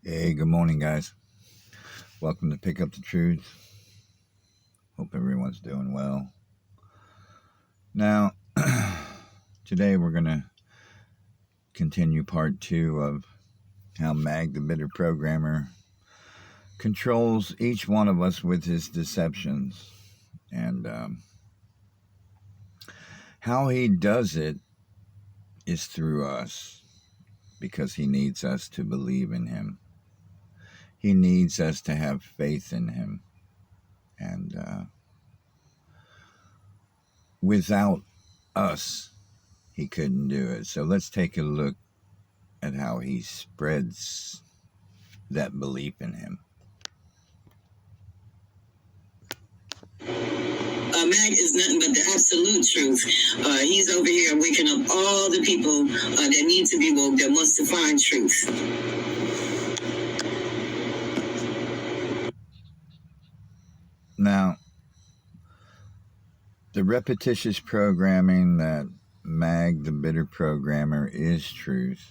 Hey, good morning, guys. Welcome to Pick Up the Truth. Hope everyone's doing well. Now, today we're going to continue part two of how Mag the Bitter Programmer controls each one of us with his deceptions. And how he does it is through us because he needs us to believe in him. He needs us to have faith in him. And without us, he couldn't do it. So let's take a look at how he spreads that belief in him. Mag is nothing but the absolute truth. He's over here waking up all the people that need to be woke, that wants to find truth. Now, the repetitious programming that Mag the Bitter Programmer is truth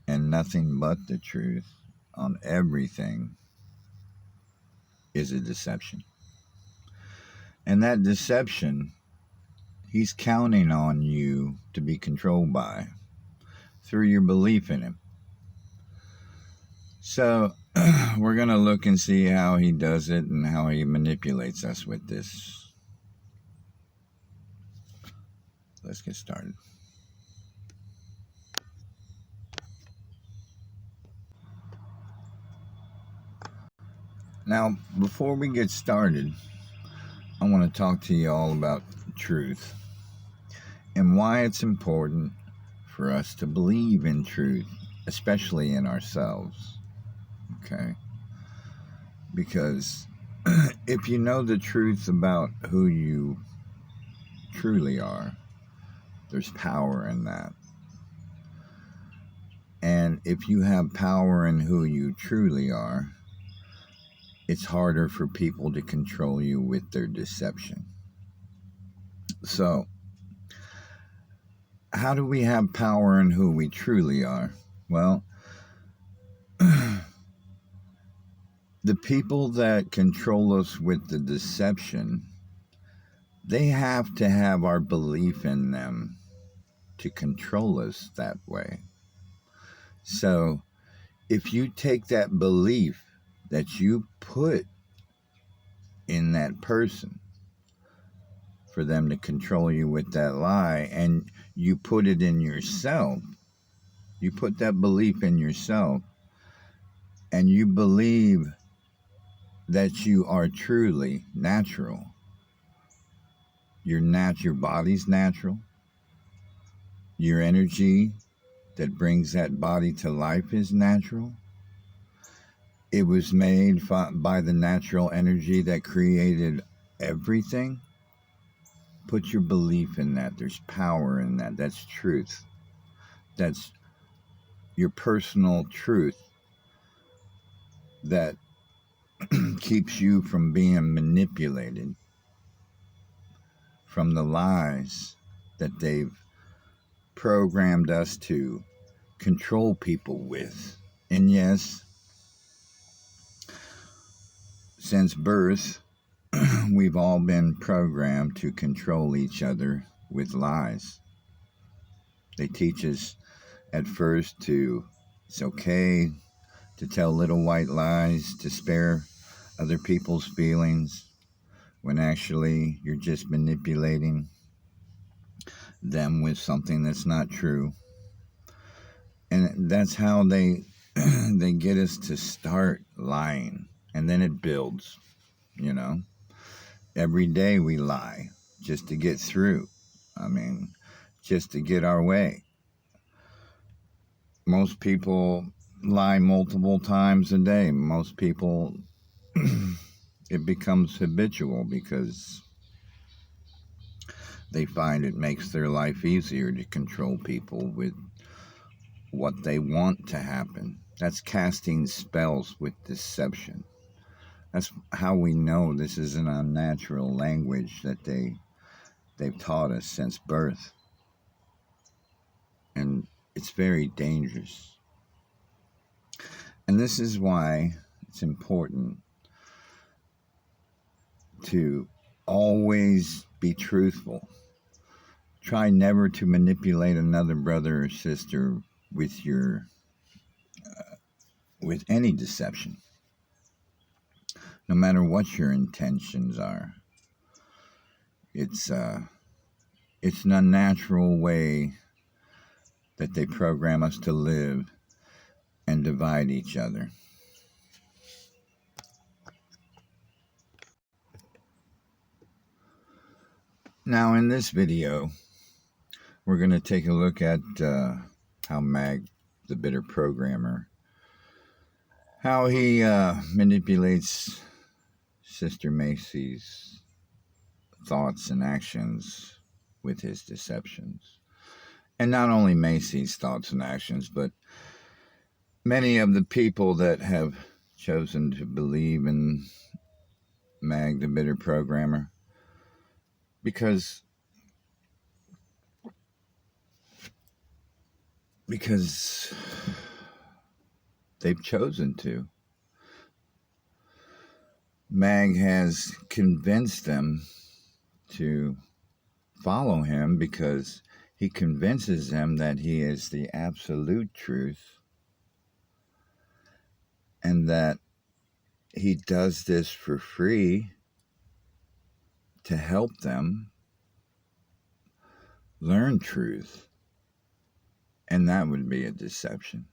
and nothing but the truth on everything is a deception. And that deception, he's counting on you to be controlled by through your belief in him. So, we're going to look and see how he does it and how he manipulates us with this. Let's get started. Now, before we get started, I want to talk to you all about truth and why it's important for us to believe in truth, especially in ourselves. Okay? Because if you know the truth about who you truly are, there's power in that. And if you have power in who you truly are, it's harder for people to control you with their deception. So, how do we have power in who we truly are? Well, the people that control us with the deception, they have to have our belief in them to control us that way. So, if you take that belief that you put in that person for them to control you with that lie, and you put it in yourself, you put that belief in yourself, and you believe that you are truly natural. Your body's natural. Your energy that brings that body to life is natural. It was made by the natural energy that created everything. Put your belief in that. There's power in that. That's truth. That's your personal truth that keeps you from being manipulated from the lies that they've programmed us to control people with. And yes, since birth, we've all been programmed to control each other with lies. They teach us at first it's okay to tell little white lies to spare other people's feelings, when actually you're just manipulating them with something that's not true. And that's how they they get us to start lying, and then it builds, you know. Every day we lie just to get through. I mean, just to get our way. Most people lie multiple times a day. Most people, it becomes habitual because they find it makes their life easier to control people with what they want to happen. That's casting spells with deception. That's how we know this is an unnatural language that they've taught us since birth. And it's very dangerous. And this is why it's important to always be truthful. Try never to manipulate another brother or sister with with any deception, no matter what your intentions are. It's an unnatural way that they program us to live and divide each other. Now, in this video, we're going to take a look at how Mag, the bitter programmer, how he manipulates Sister Macy's thoughts and actions with his deceptions. And not only Macy's thoughts and actions, but many of the people that have chosen to believe in Mag, the bitter programmer, because they've chosen to. Mag has convinced them to follow him because he convinces them that he is the absolute truth and that he does this for free to help them learn truth. And that would be a deception.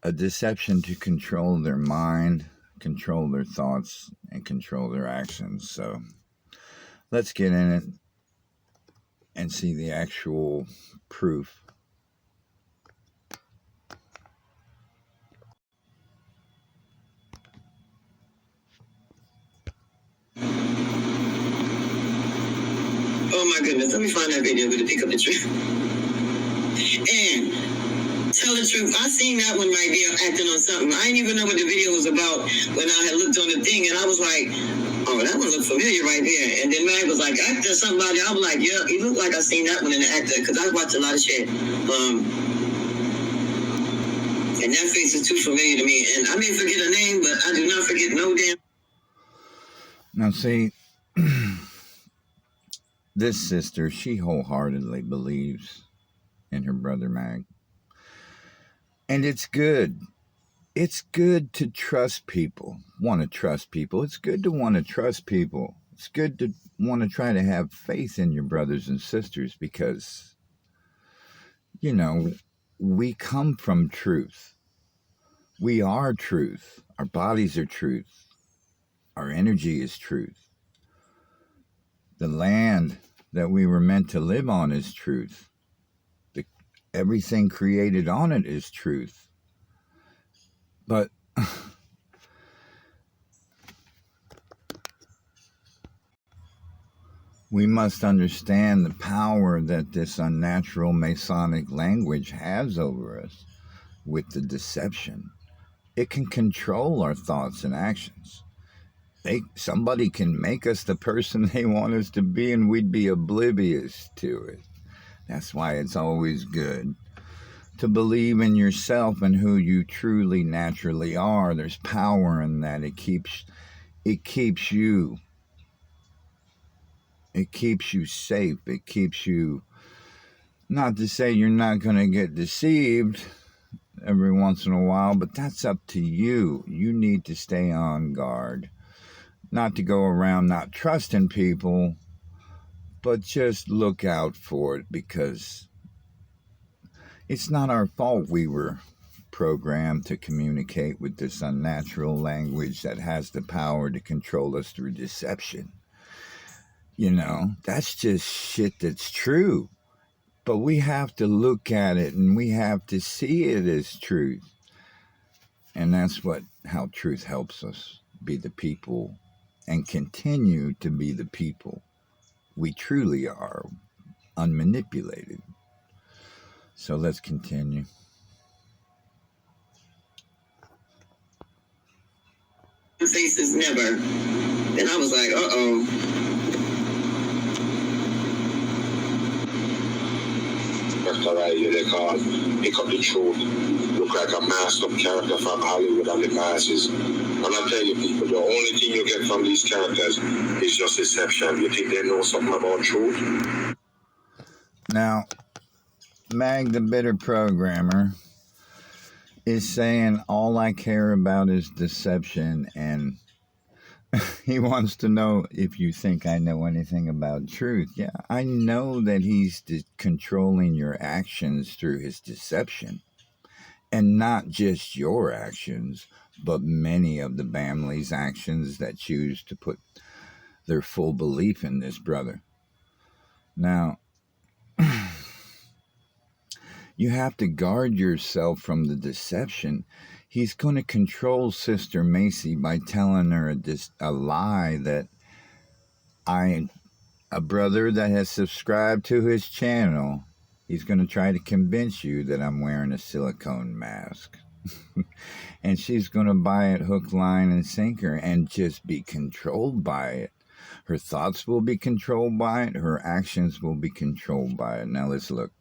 A deception to control their mind, control their thoughts, and control their actions. So let's get in it and see the actual proof. Oh my goodness, let me find that video to pick up the truth. And tell the truth, I seen that one right there acting on something. I didn't even know what the video was about when I had looked on the thing, and I was like, oh, that one looked familiar right there. And then Mag was like, acting something about it. I was like, yeah, it looked like I seen that one in the actor, because I watch a lot of shit. And that face is too familiar to me. And I may forget a name, but I do not forget no damn. Now see, this sister, she wholeheartedly believes in her brother Mag. And it's good. It's good to trust people, want to trust people. It's good to want to trust people. It's good to want to try to have faith in your brothers and sisters because, you know, we come from truth. We are truth. Our bodies are truth. Our energy is truth. The land that we were meant to live on is truth. Everything created on it is truth. But we must understand the power that this unnatural Masonic language has over us with the deception. It can control our thoughts and actions. Somebody can make us the person they want us to be, and we'd be oblivious to it. That's why it's always good to believe in yourself and who you truly naturally are. There's power in that. It keeps you safe. It keeps you, not to say you're not going to get deceived every once in a while, but that's up to you. You need to stay on guard. Not to go around not trusting people, but just look out for it because it's not our fault we were programmed to communicate with this unnatural language that has the power to control us through deception. You know, that's just shit that's true. But we have to look at it and we have to see it as truth. And that's how truth helps us be the people and continue to be the people we truly are, unmanipulated. So let's continue. Faces never. And I was like, uh-oh. That's all right, you they call pick up the truth. Look like a masked up character from Hollywood and the masses. And I tell you people, the only thing you get from these characters is just deception. You think they know something about truth? Now, Mag the Bitter Programmer is saying all I care about is deception, and he wants to know if you think I know anything about truth. Yeah, I know that he's controlling your actions through his deception. And not just your actions, but many of the family's actions that choose to put their full belief in this brother. Now, you have to guard yourself from the deception. He's going to control Sister Macy by telling her a lie that a brother that has subscribed to his channel, he's going to try to convince you that I'm wearing a silicone mask. And she's going to buy it hook, line, and sinker and just be controlled by it. Her thoughts will be controlled by it. Her actions will be controlled by it. Now let's look.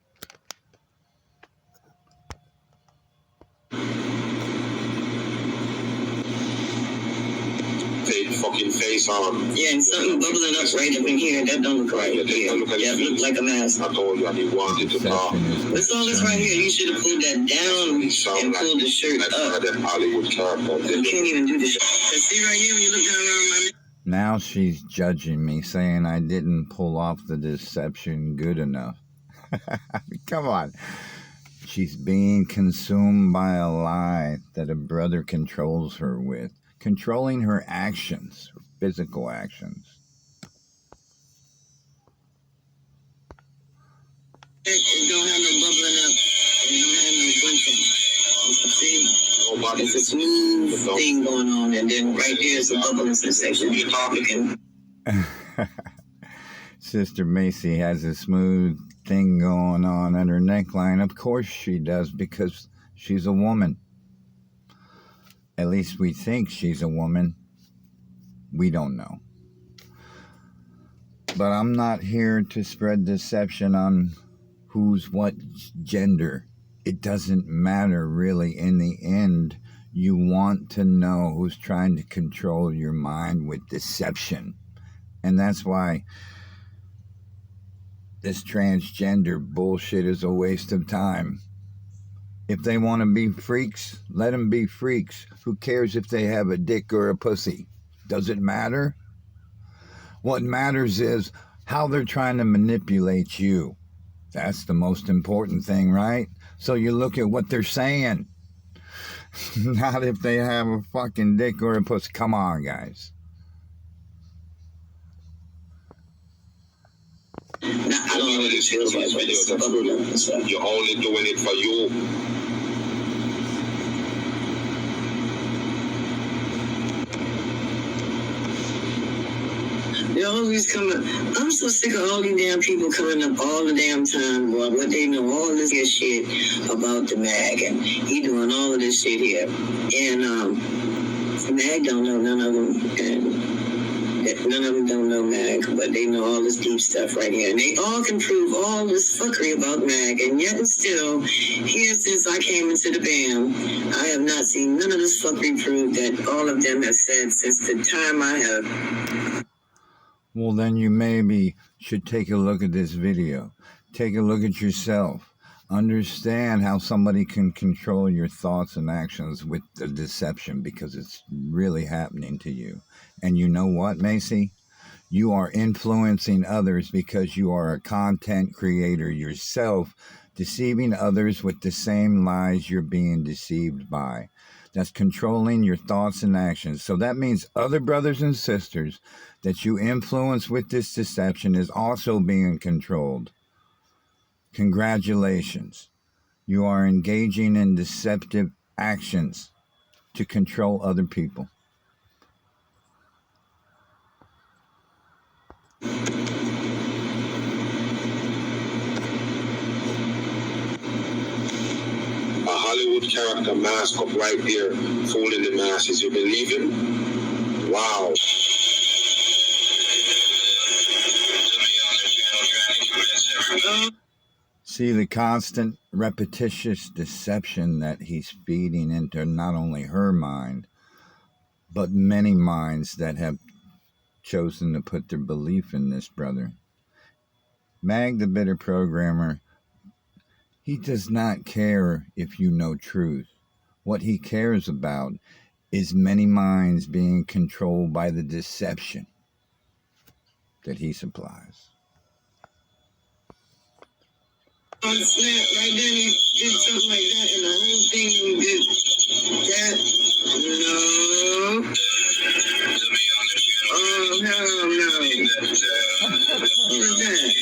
Fucking face on. Yeah, and something bubbling up right up in here. That don't look right. Yeah, look like a mask. I told you, I didn't want it to talk. What's all this right here? You should have pulled that down and pulled the shirt up. That Hollywood character. You can't even do this. See right here when you look down around my neck. Now she's judging me, saying I didn't pull off the deception good enough. Come on. She's being consumed by a lie that a brother controls her with. Controlling her actions, her physical actions. It don't have no bubbling up. It don't have no bunching. See? It's a smooth thing going on, and then right there is the bubbling sensation. You're talking. Sister Macy has a smooth thing going on at her neckline. Of course she does, because she's a woman. At least we think she's a woman. We don't know. But I'm not here to spread deception on who's what gender. It doesn't matter really. In the end, you want to know who's trying to control your mind with deception. And that's why this transgender bullshit is a waste of time. If they want to be freaks, let them be freaks. Who cares if they have a dick or a pussy? Does it matter? What matters is how they're trying to manipulate you. That's the most important thing, right? So you look at what they're saying. Not if they have a fucking dick or a pussy. Come on, guys. Nah, I don't know what it feels like, but it's bubbling up and stuff. You're only doing it for you. They always come up. I'm so sick of all these damn people coming up all the damn time, boy. What they know, all this good shit about the Mag, and he doing all of this shit here. And Mag don't know none of them, and none of them don't know Mag, but they know all this deep stuff right here. And they all can prove all this fuckery about Mag, and yet and still, here since I came into the BAM, I have not seen none of this fuckery proved that all of them have said since the time I have. Well, then you maybe should take a look at this video. Take a look at yourself. Understand how somebody can control your thoughts and actions with the deception, because it's really happening to you. And you know what, Macy? You are influencing others because you are a content creator yourself, deceiving others with the same lies you're being deceived by. That's controlling your thoughts and actions. So that means other brothers and sisters that you influence with this deception is also being controlled. Congratulations. You are engaging in deceptive actions to control other people. Hollywood character mask up right there, fooling the masses. You believe him? Wow. See the constant repetitious deception that he's feeding into not only her mind, but many minds that have chosen to put their belief in this brother. Mag, the bitter programmer, he does not care if you know truth. What he cares about is many minds being controlled by the deception that he supplies. On Snap, right then he did something like that, and the whole thing did that. No. Oh, hell no. What was that?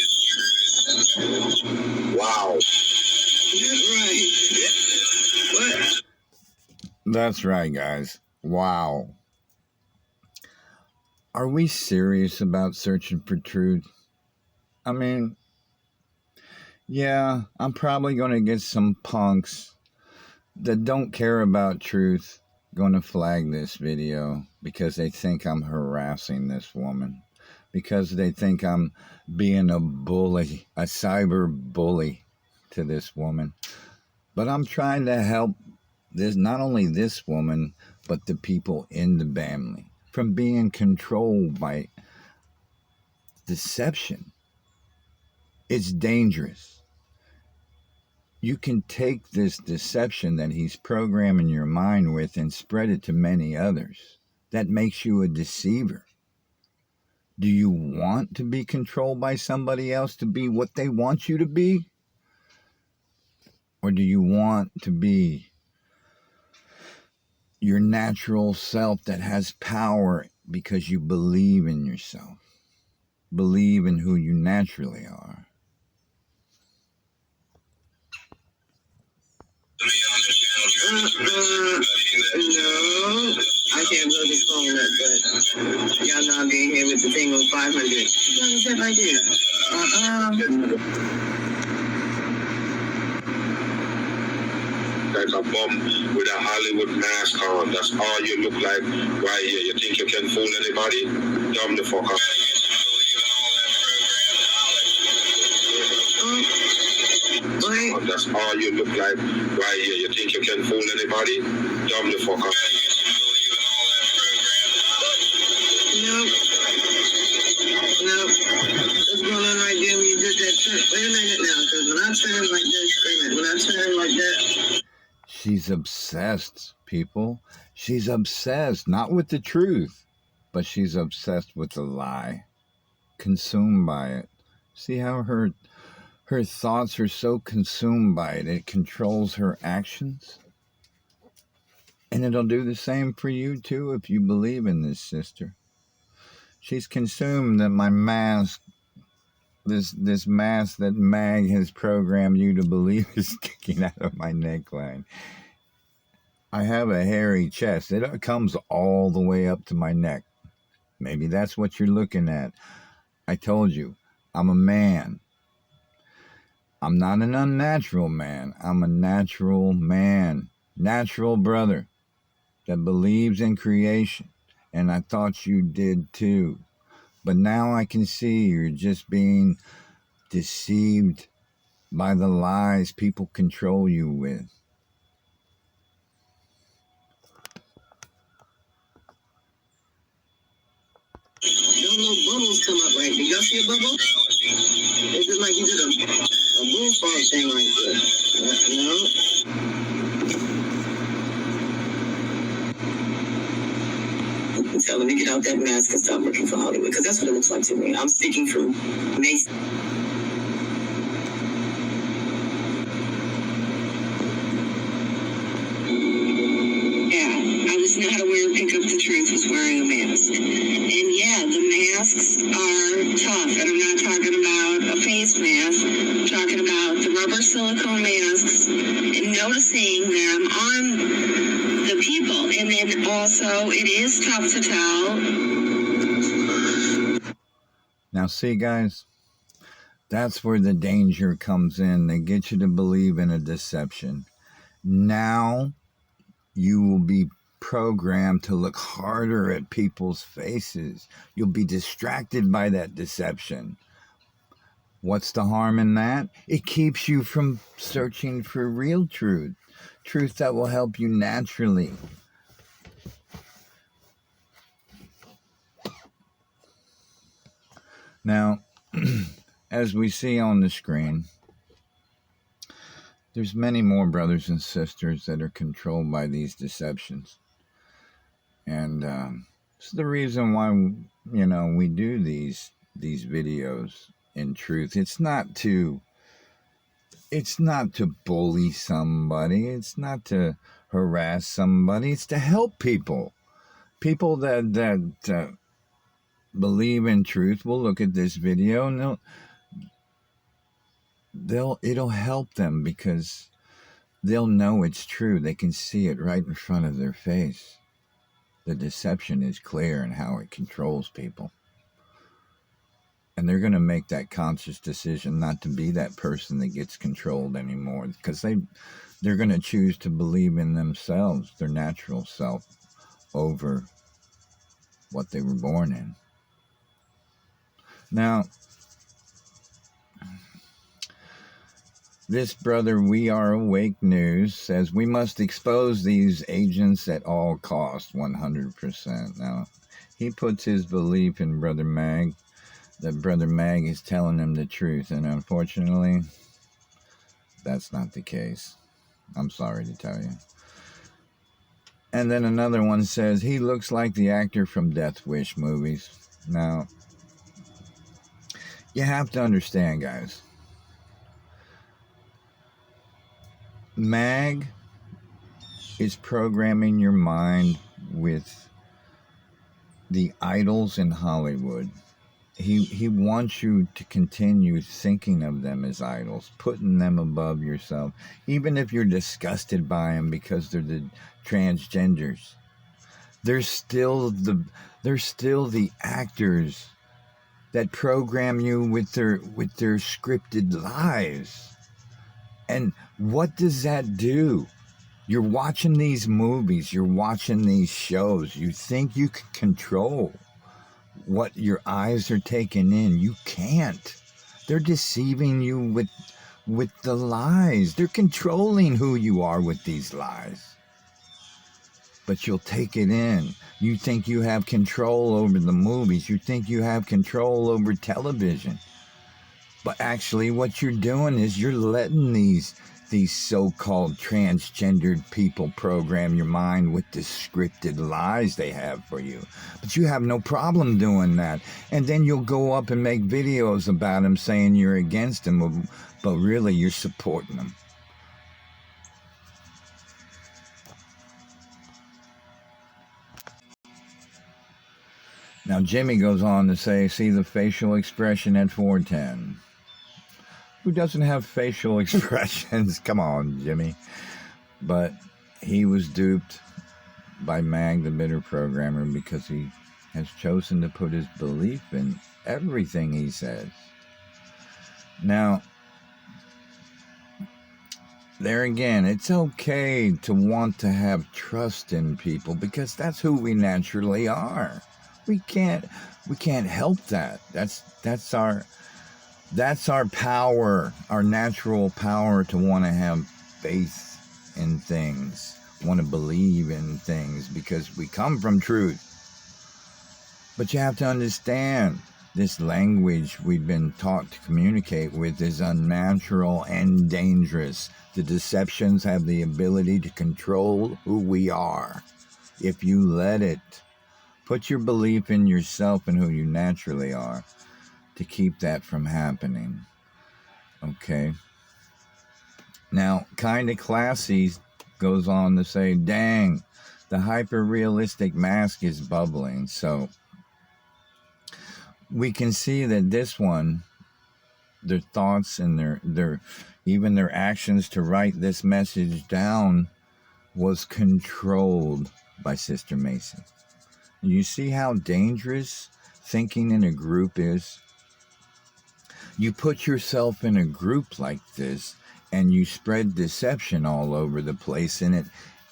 Wow. That's right. What? That's right, guys. Wow. Are we serious about searching for truth? I mean, yeah, I'm probably going to get some punks that don't care about truth going to flag this video because they think I'm harassing this woman, because they think I'm being a bully, a cyber bully to this woman. But I'm trying to help this, not only this woman, but the people in the family from being controlled by deception. It's dangerous. You can take this deception that he's programming your mind with and spread it to many others. That makes you a deceiver. Do you want to be controlled by somebody else to be what they want you to be? Or do you want to be your natural self that has power because you believe in yourself? Believe in who you naturally are. No, I can't blow this phone up, but y'all know I'm being here with the thing on 500. What is that right there? Like a bum with a Hollywood mask on. That's all you look like right here. You think you can fool anybody? Dumb the fuck up. That's all you look like right here. You think you can fool anybody? Dumb the fuck up. Nope. What's going on right there when you did that turn? Wait a minute now, because when I turn like this, wait a minute, when I turn like that. She's obsessed, people. She's obsessed, not with the truth, but she's obsessed with the lie. Consumed by it. See how her thoughts are so consumed by it, it controls her actions? And it'll do the same for you too if you believe in this, sister. She's consumed that my mask, this mask that Mag has programmed you to believe is sticking out of my neckline. I have a hairy chest. It comes all the way up to my neck. Maybe that's what you're looking at. I told you, I'm a man. I'm not an unnatural man. I'm a natural man, natural brother that believes in creation. And I thought you did too. But now I can see you're just being deceived by the lies people control you with. Don't no bubbles come up right. Did y'all see a bubble? It's just like you did a bullfrog thing like that. Tell them to get out that mask and stop working for Hollywood, because that's what it looks like to me. I'm speaking from Mason. Yeah, I was not aware Pick Up the Truth was wearing a mask. And yeah, the masks are tough. And I'm not talking about a face mask. I'm talking about the rubber silicone masks and noticing them on the people. And then also, it is tough to tell. Now, see, guys, that's where the danger comes in. They get you to believe in a deception. Now, you will be programmed to look harder at people's faces. You'll be distracted by that deception. What's the harm in that? It keeps you from searching for real truth, truth that will help you naturally. Now, as we see on the screen, there's many more brothers and sisters that are controlled by these deceptions. And it's the reason why, we do these videos in truth. It's not to bully somebody. It's not to harass somebody. It's to help people. People that believe in truth will look at this video and it'll help them because they'll know it's true. They can see it right in front of their face. The deception is clear in how it controls people. And they're going to make that conscious decision not to be that person that gets controlled anymore, because they're going to choose to believe in themselves, their natural self, over what they were born in. Now, this brother, We Are Awake News, says we must expose these agents at all costs, 100%. Now, he puts his belief in Brother Mag, that Brother Mag is telling him the truth, and unfortunately, that's not the case. I'm sorry to tell you. And then another one says, he looks like the actor from Death Wish movies. Now, you have to understand, guys. Mag is programming your mind with the idols in Hollywood. He wants you to continue thinking of them as idols, putting them above yourself, even if you're disgusted by them because they're the transgenders. They're still the actors that program you with their scripted lies. And what does that do? You're watching these movies, you're watching these shows, you think you can control what your eyes are taking in. You can't. They're deceiving you with the lies. They're controlling who you are with these lies. But you'll take it in. You think you have control over the movies. You think you have control over television. But actually what you're doing is you're letting these so-called transgendered people program your mind with the scripted lies they have for you. But you have no problem doing that. And then you'll go up and make videos about them saying you're against them, but really you're supporting them. Now Jimmy goes on to say, see the facial expression at 410. Who doesn't have facial expressions? Come on, Jimmy. But he was duped by Mag, the bitter programmer, because he has chosen to put his belief in everything he says. Now, there again, it's okay to want to have trust in people because that's who we naturally are. We can't help that. That's our power, our natural power to want to have faith in things, want to believe in things because we come from truth. But you have to understand, this language we've been taught to communicate with is unnatural and dangerous. The deceptions have the ability to control who we are. If you let it, put your belief in yourself and who you naturally are to keep that from happening. Okay. Now, Kinda Classy goes on to say, dang, the hyper-realistic mask is bubbling. So we can see that this one, their thoughts and their even their actions to write this message down was controlled by Sister Mason. You see how dangerous thinking in a group is? You put yourself in a group like this and you spread deception all over the place, and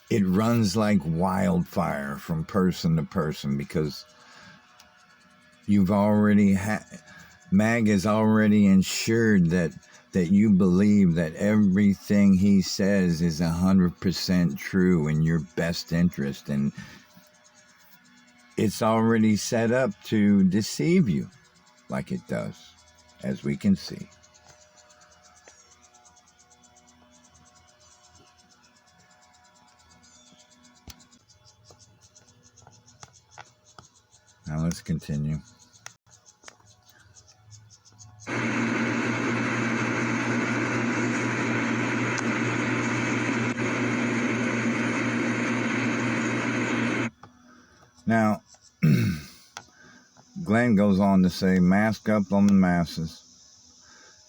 it runs like wildfire from person to person because you've already Mag is already ensured that you believe that everything he says is 100% true in your best interest, and it's already set up to deceive you like it does, as we can see. Now let's continue. Now, Glenn goes on to say, mask up on the masses.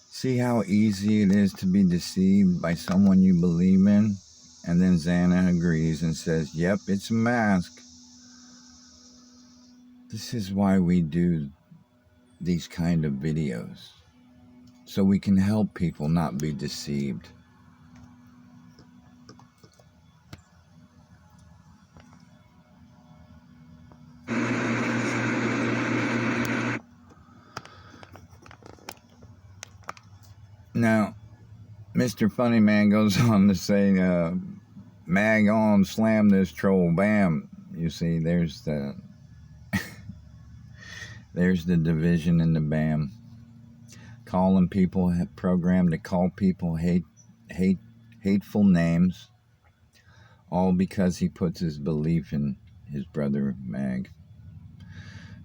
See how easy it is to be deceived by someone you believe in? And then Xana agrees and says, yep, it's a mask. This is why we do these kind of videos, so we can help people not be deceived. Now, Mr. Funny Man goes on to say, mag on, slam this troll, bam. You see, there's the there's the division in the bam. Calling people, programmed to call people hateful names, all because he puts his belief in his brother Mag.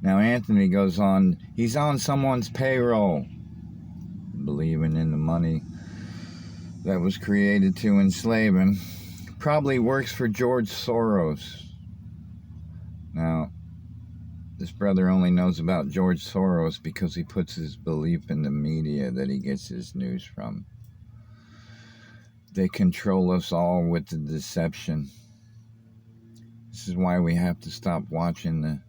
Now Anthony goes on, he's on someone's payroll, believing in the money that was created to enslave him. Probably works for George Soros. Now, this brother only knows about George Soros because he puts his belief in the media that he gets his news from. They control us all with the deception. This is why we have to stop watching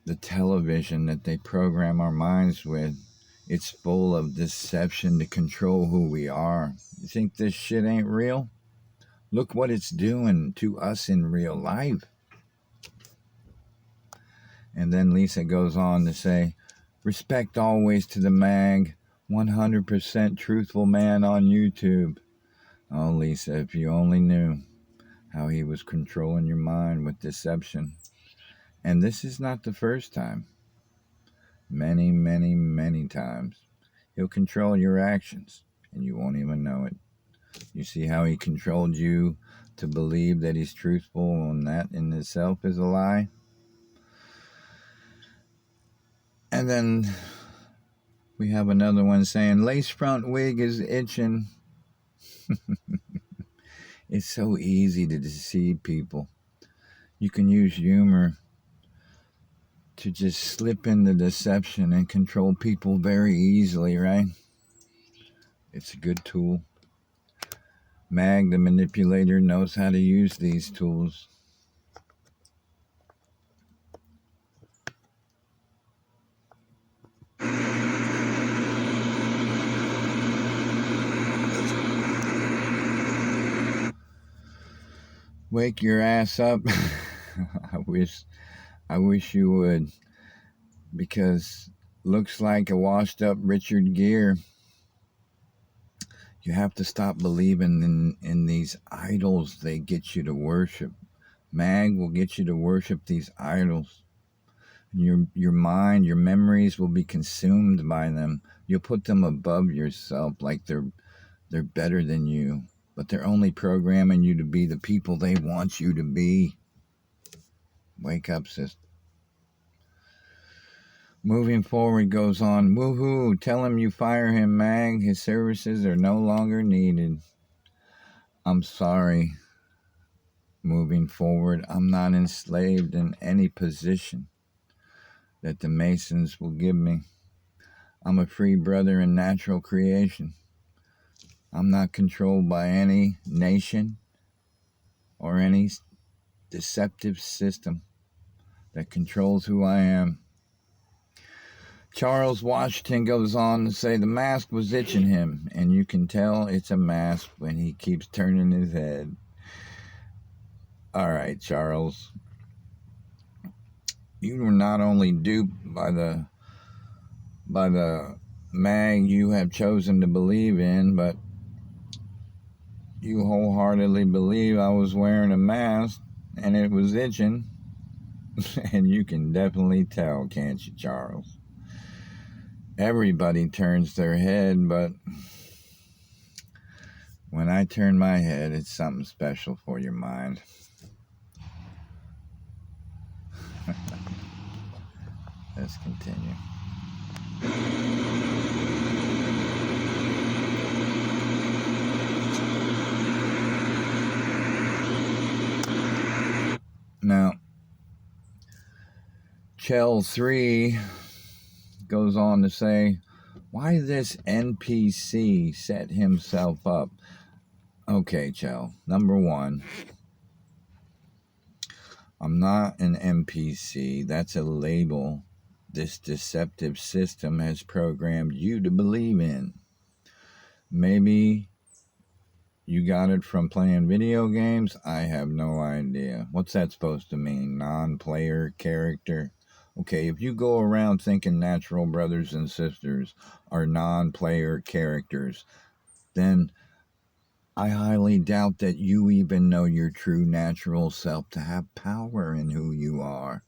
the television that they program our minds with. It's full of deception to control who we are. You think this shit ain't real? Look what it's doing to us in real life. And then Lisa goes on to say, respect always to the mag, 100% truthful man on YouTube. Oh, Lisa, if you only knew how he was controlling your mind with deception. And this is not the first time. Many, many, many times. He'll control your actions, and you won't even know it. You see how he controlled you to believe that he's truthful, and that in itself is a lie? And then we have another one saying, lace front wig is itching. It's so easy to deceive people. You can use humor to just slip into deception and control people very easily, right? It's a good tool. Mag, the manipulator, knows how to use these tools. Wake your ass up. I wish you would, because looks like a washed up Richard Gere. You have to stop believing in these idols they get you to worship. Mag will get you to worship these idols. Your mind, your memories will be consumed by them. You'll put them above yourself, like they're better than you. But they're only programming you to be the people they want you to be. Wake up, sister. Moving forward goes on, woohoo, tell him you fire him, Mag. His services are no longer needed. I'm sorry. Moving forward, I'm not enslaved in any position that the Masons will give me. I'm a free brother in natural creation. I'm not controlled by any nation or any deceptive system that controls who I am. Charles Washington goes on to say the mask was itching him, and you can tell it's a mask when he keeps turning his head. All right, Charles. You were not only duped by the by the mag you have chosen to believe in, but you wholeheartedly believe I was wearing a mask and it was itching. And you can definitely tell, can't you, Charles? Everybody turns their head, but when I turn my head, it's something special for your mind. Let's continue. Now, Chell 3 goes on to say, why this NPC set himself up? Okay, Chell, number one, I'm not an NPC. That's a label this deceptive system has programmed you to believe in. Maybe you got it from playing video games. I have no idea. What's that supposed to mean? Non-player character? Okay, if you go around thinking natural brothers and sisters are non-player characters, then I highly doubt that you even know your true natural self to have power in who you are.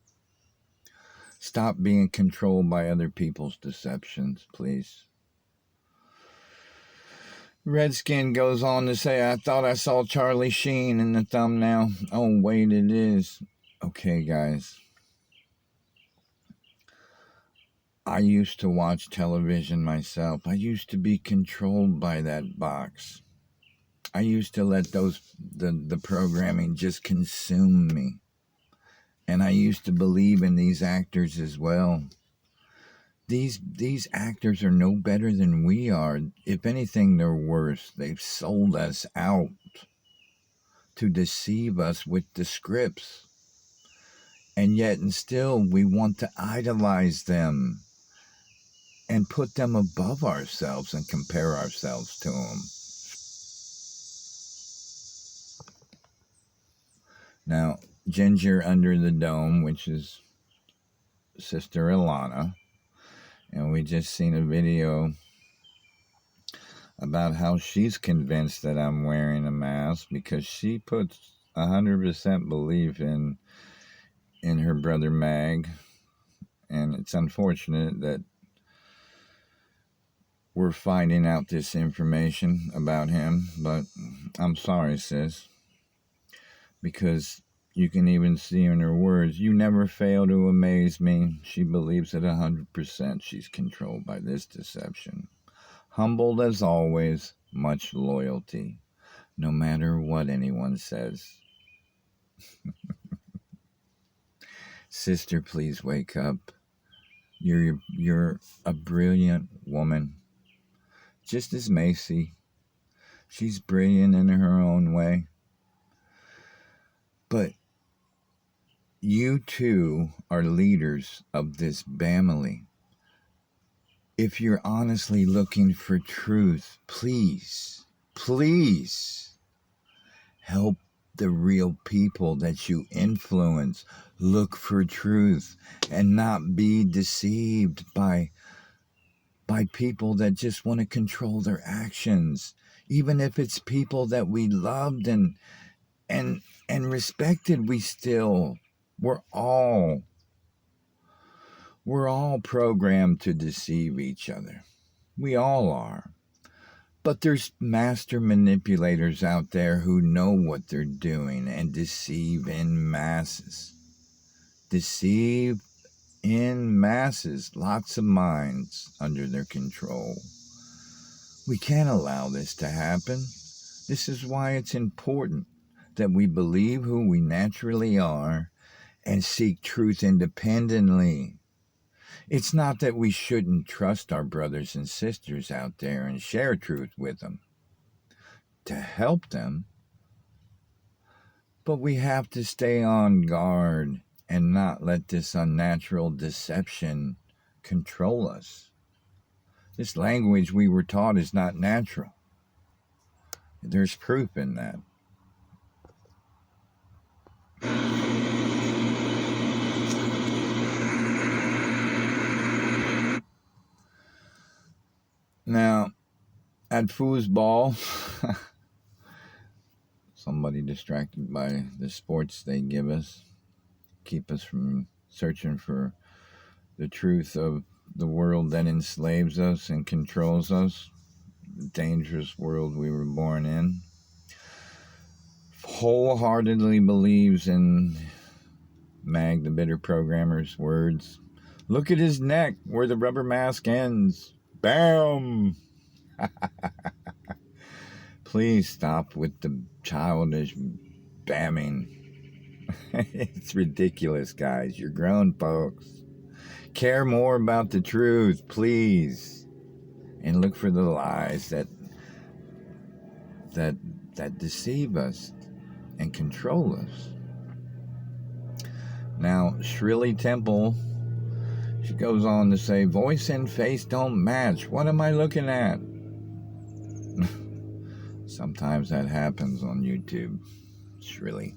Stop being controlled by other people's deceptions, please. Redskin goes on to say, I thought I saw Charlie Sheen in the thumbnail. Oh, wait, it is. Okay, guys. I used to watch television myself. I used to be controlled by that box. I used to let the programming just consume me. And I used to believe in these actors as well. These actors are no better than we are. If anything, they're worse. They've sold us out to deceive us with the scripts. And yet, and still, we want to idolize them and put them above ourselves and compare ourselves to them. Now, Ginger Under the Dome, which is Sister Ilana, and we just seen a video about how she's convinced that I'm wearing a mask because she puts 100% belief in her brother Mag, and it's unfortunate that we're finding out this information about him, but I'm sorry, sis, because you can even see in her words, you never fail to amaze me. She believes that 100% she's controlled by this deception. Humbled as always, much loyalty, no matter what anyone says. Sister, please wake up. You're a brilliant woman. Just as Macy. She's brilliant in her own way. But you two are leaders of this family. If you're honestly looking for truth, please help the real people that you influence look for truth and not be deceived by people that just want to control their actions, even if it's people that we loved and respected. We're all programmed to deceive each other. We all are. But there's master manipulators out there who know what they're doing and deceive in masses. Lots of minds under their control. We can't allow this to happen. This is why it's important that we believe who we naturally are and seek truth independently. It's not that we shouldn't trust our brothers and sisters out there and share truth with them to help them, but we have to stay on guard and not let this unnatural deception control us. This language we were taught is not natural. There's proof in that. bad foosball. Somebody distracted by the sports they give us, keep us from searching for the truth of the world that enslaves us and controls us, the dangerous world we were born in. Wholeheartedly believes in Mag the Bitter Programmer's words. Look at his neck where the rubber mask ends. Bam! Please stop with the childish bamming. It's ridiculous, guys. You're grown folks. Care more about the truth, please. And look for the lies that deceive us and control us. Now, Shrilly Temple, she goes on to say, voice and face don't match. What am I looking at? Sometimes that happens on YouTube, Shrilly.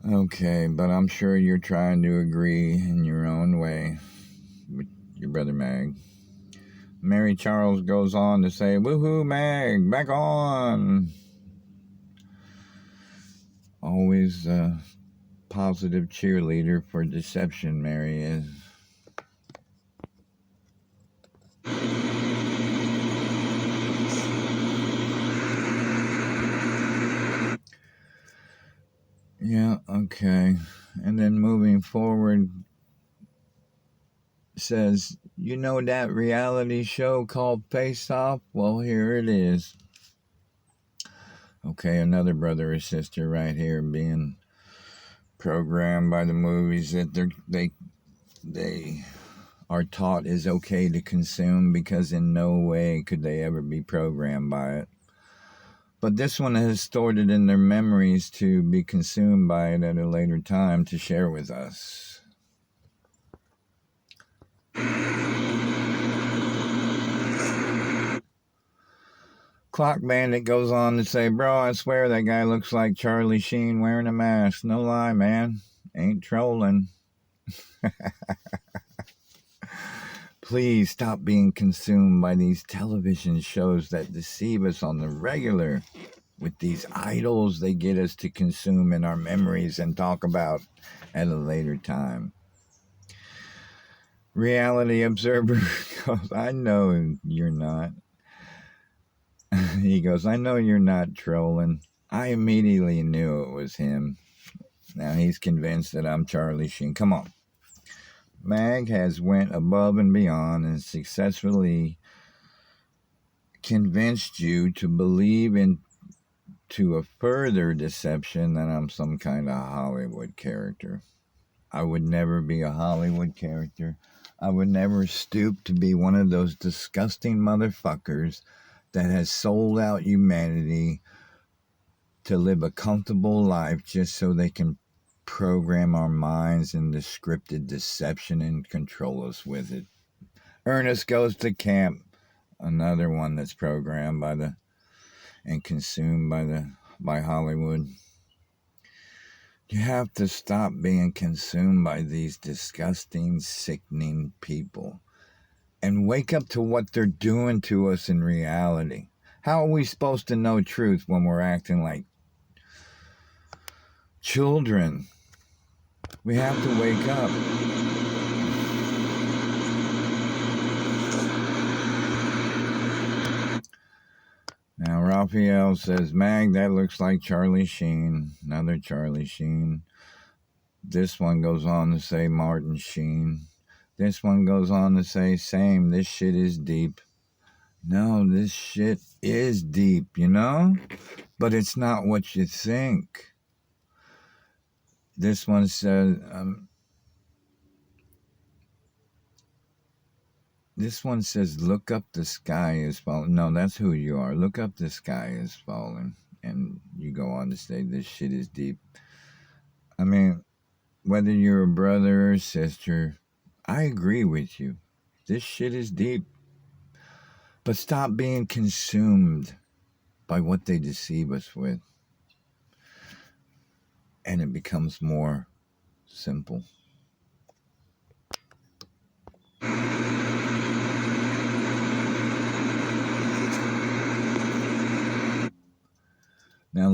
Okay, but I'm sure you're trying to agree in your own way with your brother Mag. Mary Charles goes on to say, woohoo, Mag, back on. Always a positive cheerleader for deception, Mary is. Yeah, okay. And then moving forward, says, you know that reality show called Face Off? Well, here it is. Okay, another brother or sister right here being programmed by the movies that they are taught is okay to consume, because in no way could they ever be programmed by it. But this one has stored it in their memories to be consumed by it at a later time to share with us. Clock Bandit goes on to say, bro, I swear that guy looks like Charlie Sheen wearing a mask. No lie, man. Ain't trolling. Please stop being consumed by these television shows that deceive us on the regular with these idols they get us to consume in our memories and talk about at a later time. Reality Observer goes, I know you're not. He goes, I know you're not trolling. I immediately knew it was him. Now he's convinced that I'm Charlie Sheen. Come on. Mag has went above and beyond and successfully convinced you to believe into a further deception that I'm some kind of Hollywood character. I would never be a Hollywood character. I would never stoop to be one of those disgusting motherfuckers that has sold out humanity to live a comfortable life just so they can program our minds into scripted deception and control us with it. Ernest Goes to Camp, another one that's programmed by and consumed by Hollywood. You have to stop being consumed by these disgusting, sickening people and wake up to what they're doing to us in reality. How are we supposed to know truth when we're acting like children? We have to wake up. Now, Raphael says, Mag, that looks like Charlie Sheen. Another Charlie Sheen. This one goes on to say Martin Sheen. This one goes on to say, same, this shit is deep. No, this shit is deep, you know? But it's not what you think. This one says, look up, the sky is falling. No, that's who you are. Look up, the sky is falling. And you go on to say, this shit is deep. I mean, whether you're a brother or sister, I agree with you. This shit is deep. But stop being consumed by what they deceive us with. And it becomes more simple.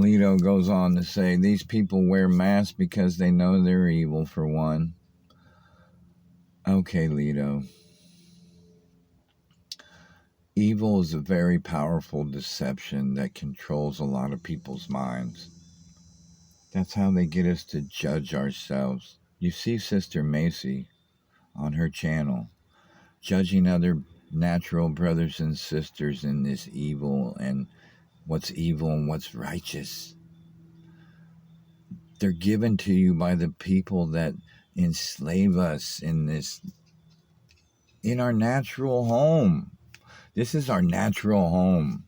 Alito goes on to say, these people wear masks because they know they're evil, for one. Okay, Alito. Evil is a very powerful deception that controls a lot of people's minds. That's how they get us to judge ourselves. You see Sister Macy on her channel judging other natural brothers and sisters in this evil and what's evil and what's righteous. They're given to you by the people that enslave us in our natural home. This is our natural home.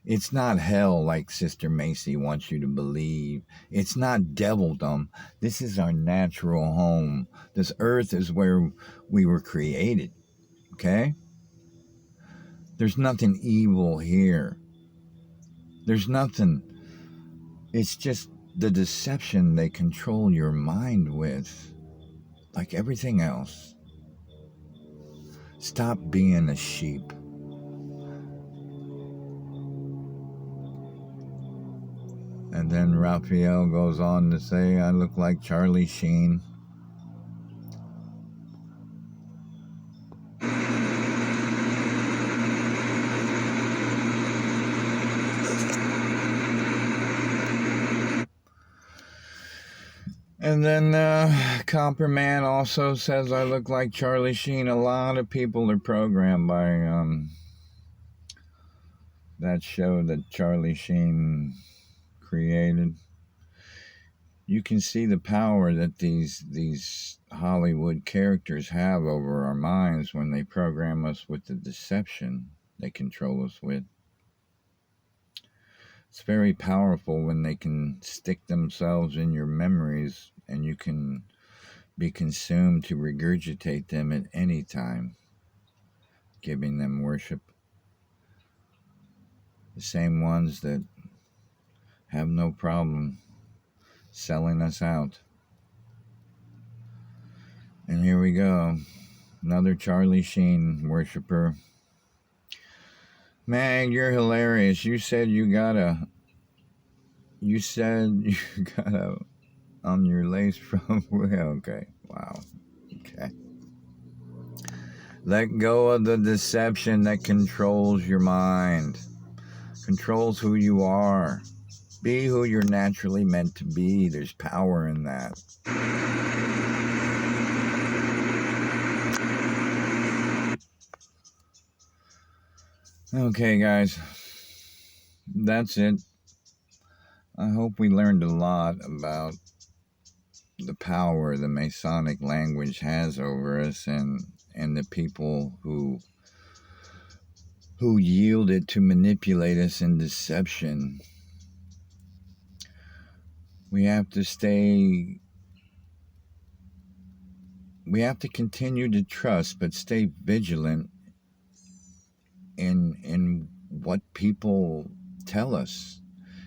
It's not hell like Sister Macy wants you to believe. It's not devildom. This is our natural home. This earth is where we were created. Okay? There's nothing evil here. There's nothing. It's just the deception they control your mind with, like everything else. Stop being a sheep. And then Raphael goes on to say, I look like Charlie Sheen. And then Copperman also says I look like Charlie Sheen. A lot of people are programmed by that show that Charlie Sheen created. You can see the power that these Hollywood characters have over our minds when they program us with the deception they control us with. It's very powerful when they can stick themselves in your memories and you can be consumed to regurgitate them at any time, giving them worship. The same ones that have no problem selling us out. And here we go. Another Charlie Sheen worshiper. Man, you're hilarious. You said you got a on your lace from, okay, wow, okay. Let go of the deception that controls your mind, controls who you are. Be who you're naturally meant to be. There's power in that. Okay, guys, that's it. I hope we learned a lot about the power the Masonic language has over us and the people who yield it to manipulate us in deception. We have to continue to trust, but stay vigilant in what people tell us.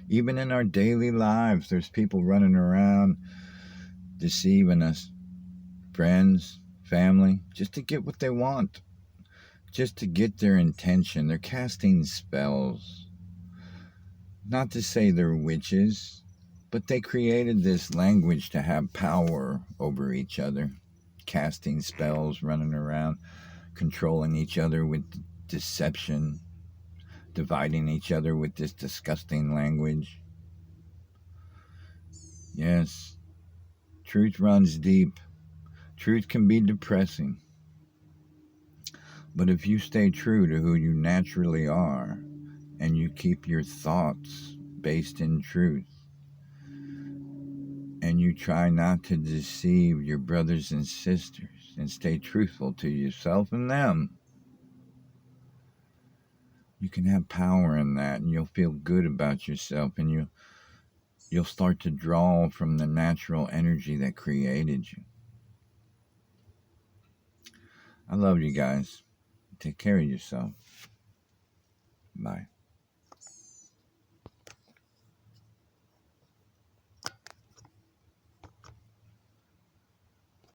Even in our daily lives, there's people running around deceiving us. Friends, family, just to get what they want. Just to get their intention. They're casting spells. Not to say they're witches, but they created this language to have power over each other. Casting spells, running around, controlling each other with deception, dividing each other with this disgusting language. Yes, truth runs deep. Truth can be depressing. But if you stay true to who you naturally are, and you keep your thoughts based in truth, and you try not to deceive your brothers and sisters, and stay truthful to yourself and them, you can have power in that, and you'll feel good about yourself, and you'll start to draw from the natural energy that created you. I love you guys. Take care of yourself. Bye.